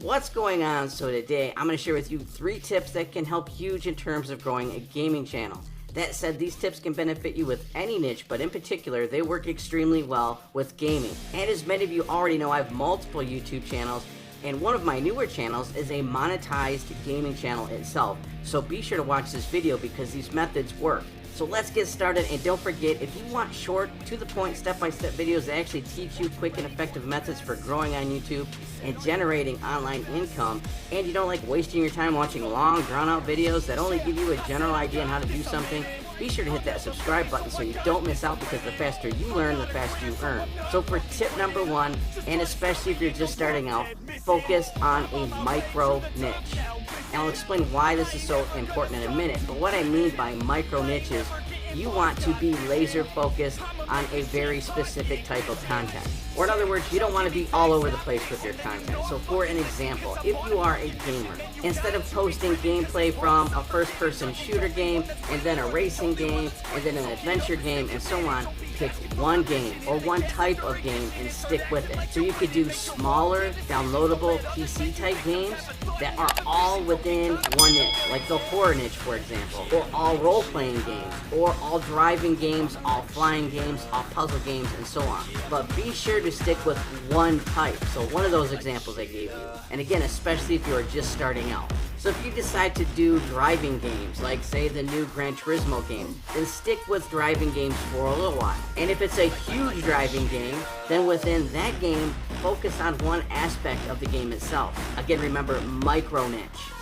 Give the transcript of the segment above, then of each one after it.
What's going on? So today I'm going to share with you 3 tips that can help huge in terms of growing a gaming channel. That said, these tips can benefit you with any niche, but in particular they work extremely well with gaming. And as many of you already know, I have multiple YouTube channels, and one of my newer channels is a monetized gaming channel itself. So be sure to watch this video because these methods work. So let's get started, and don't forget, if you want short, to the point, step-by-step videos that actually teach you quick and effective methods for growing on YouTube and generating online income, and you don't like wasting your time watching long, drawn-out videos that only give you a general idea on how to do something, be sure to hit that subscribe button so you don't miss out, because the faster you learn, the faster you earn. So for tip number 1, and especially if you're just starting out, focus on a micro niche. And I'll explain why this is so important in a minute, but what I mean by micro niche is you want to be laser focused on a very specific type of content. Or in other words, you don't want to be all over the place with your content. So for an example, if you are a gamer, instead of posting gameplay from a first-person shooter game, and then a racing game, and then an adventure game, and so on, pick one game or one type of game and stick with it. So you could do smaller, downloadable PC type games that are all within one niche, like the horror niche, for example, or all role-playing games, or all driving games, all flying games, all puzzle games, and so on. But be sure to stick with one type. So one of those examples I gave you. And again, especially if you are just starting out. So if you decide to do driving games, like say the new Gran Turismo game, then stick with driving games for a little while. And if it's a huge driving game, then within that game, focus on one aspect of the game itself. Again, remember, micro niche.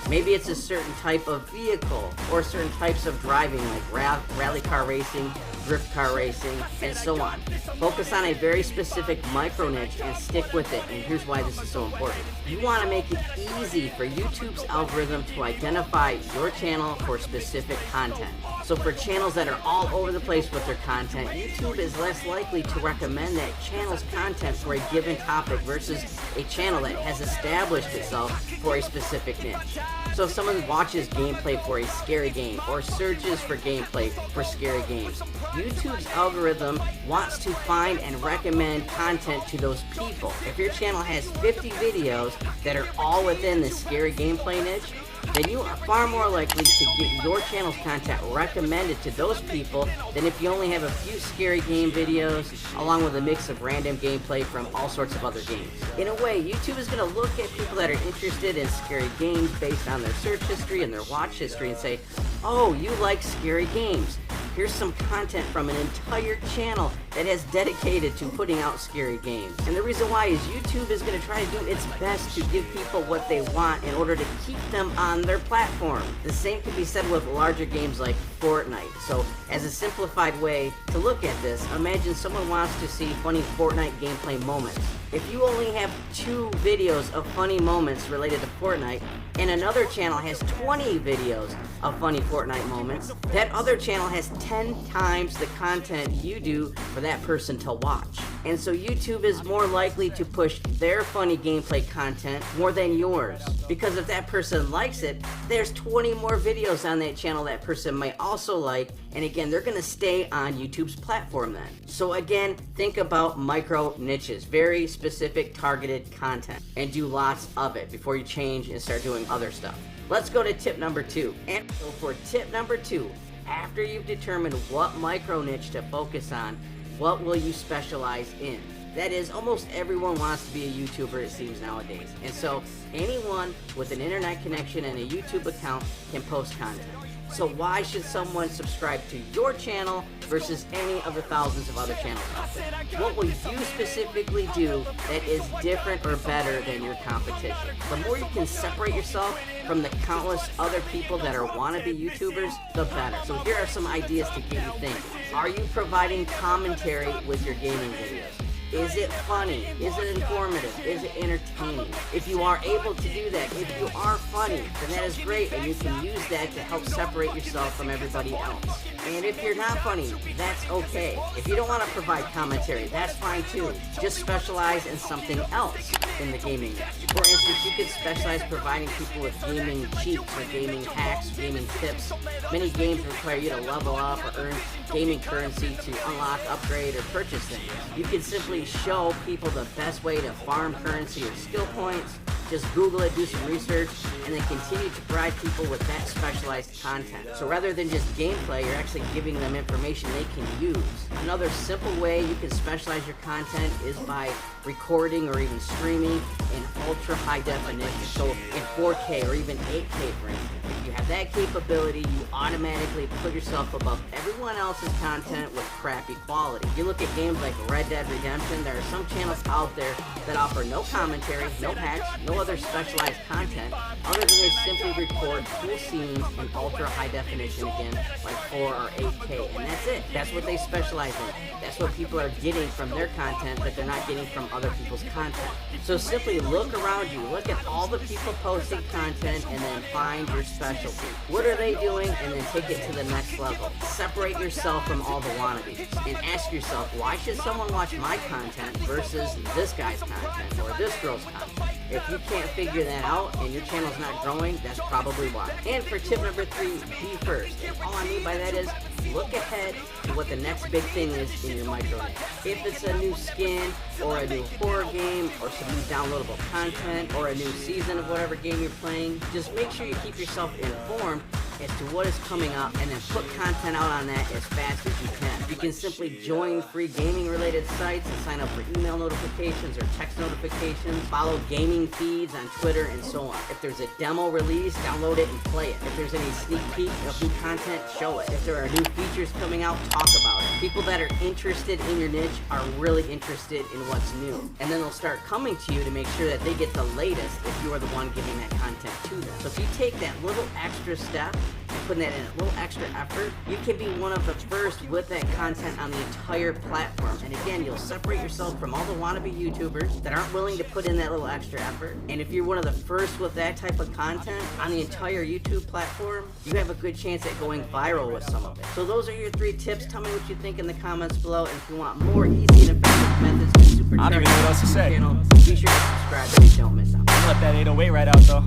Maybe it's a certain type of vehicle or certain types of driving, like rally car racing, drift car racing, and so on. Focus on a very specific micro niche and stick with it, and here's why this is so important. You want to make it easy for YouTube's algorithm to identify your channel for specific content. So for channels that are all over the place with their content, YouTube is less likely to recommend that channel's content for a given topic versus a channel that has established itself for a specific niche. So if someone watches gameplay for a scary game or searches for gameplay for scary games, YouTube's algorithm wants to find and recommend content to those people. If your channel has 50 videos that are all within the scary gameplay niche, then you are far more likely to get your channel's content recommended to those people than if you only have a few scary game videos along with a mix of random gameplay from all sorts of other games. In a way, YouTube is going to look at people that are interested in scary games based on their search history and their watch history and say, oh, you like scary games. Here's some content from an entire channel that has dedicated to putting out scary games. And the reason why is YouTube is going to try to do its best to give people what they want in order to keep them on their platform. The same can be said with larger games like Fortnite. So as a simplified way to look at this, imagine someone wants to see funny Fortnite gameplay moments. If you only have 2 videos of funny moments related to Fortnite, and another channel has 20 videos of funny Fortnite moments, that other channel has 10 times the content you do for that person to watch. And so YouTube is more likely to push their funny gameplay content more than yours. Because if that person likes it, there's 20 more videos on that channel that person might also like, and again, they're gonna stay on YouTube's platform then. So again, think about micro niches, very specific targeted content, and do lots of it before you change and start doing other stuff. Let's go to tip number 2. And so for tip number 2, after you've determined what micro niche to focus on, what will you specialize in? That is, almost everyone wants to be a YouTuber, it seems, nowadays. And so anyone with an internet connection and a YouTube account can post content. So why should someone subscribe to your channel versus any of the thousands of other channels out there? What will you specifically do that is different or better than your competition? The more you can separate yourself from the countless other people that are wannabe YouTubers, the better. So here are some ideas to get you thinking. Are you providing commentary with your gaming videos? Is it funny? Is it informative? Is it entertaining? If you are able to do that, if you are funny, then that is great, and you can use that to help separate yourself from everybody else. And if you're not funny, that's okay. If you don't want to provide commentary, that's fine too. Just specialize in something else in the gaming industry. For instance, you could specialize providing people with gaming cheats or gaming hacks, gaming tips. Many games require you to level up or earn gaming currency to unlock, upgrade, or purchase things. You can simply show people the best way to farm currency or skill points, Just Google it, do some research, and then continue to provide people with that specialized content. So rather than just gameplay, you're actually giving them information they can use. Another simple way you can specialize your content is by recording or even streaming in ultra high definition. So in 4K or even 8K for instance. If you have that capability, you automatically put yourself above everyone else's content with crappy quality. You look at games like Red Dead Redemption, there are some channels out there that offer no commentary, no hacks, no other specialized content, other than they simply record cool scenes in ultra high definition, again, like 4 or 8K, and that's it. That's what they specialize in. That's what people are getting from their content that they're not getting from other people's content. So simply look around you, look at all the people posting content, and then find your specialty. What are they doing? And then take it to the next level. Separate yourself from all the wannabes and ask yourself, why should someone watch my content versus this guy's content or this girl's content? If you can't figure that out and your channel's not growing, that's probably why. And for tip number 3, be first. And all I mean by that is look ahead to what the next big thing is in your micro niche. If it's a new skin or a new horror game or some new downloadable content or a new season of whatever game you're playing, just make sure you keep yourself informed as to what is coming up and then put content out on that as fast as you can. You can simply join free gaming related sites and sign up for email notifications or text notifications, follow gaming feeds on Twitter and so on. If there's a demo release, download it and play it. If there's any sneak peek of new content, show it. If there are new features coming out, talk about it. People that are interested in your niche are really interested in what's new. And then they'll start coming to you to make sure that they get the latest if you are the one giving that content to them. So if you take that little extra step and putting that in a little extra effort, you can be one of the first with that content on the entire platform. And again, you'll separate yourself from all the wannabe YouTubers that aren't willing to put in that little extra effort. And if you're one of the first with that type of content on the entire YouTube platform, you have a good chance at going viral with some of it. So those are your 3 tips. Tell me what you think in the comments below. And if you want more easy and effective methods to supercharge I don't even know what else to say. channel, be sure to subscribe so you don't miss out. Let that 808 right out though.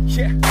Yeah.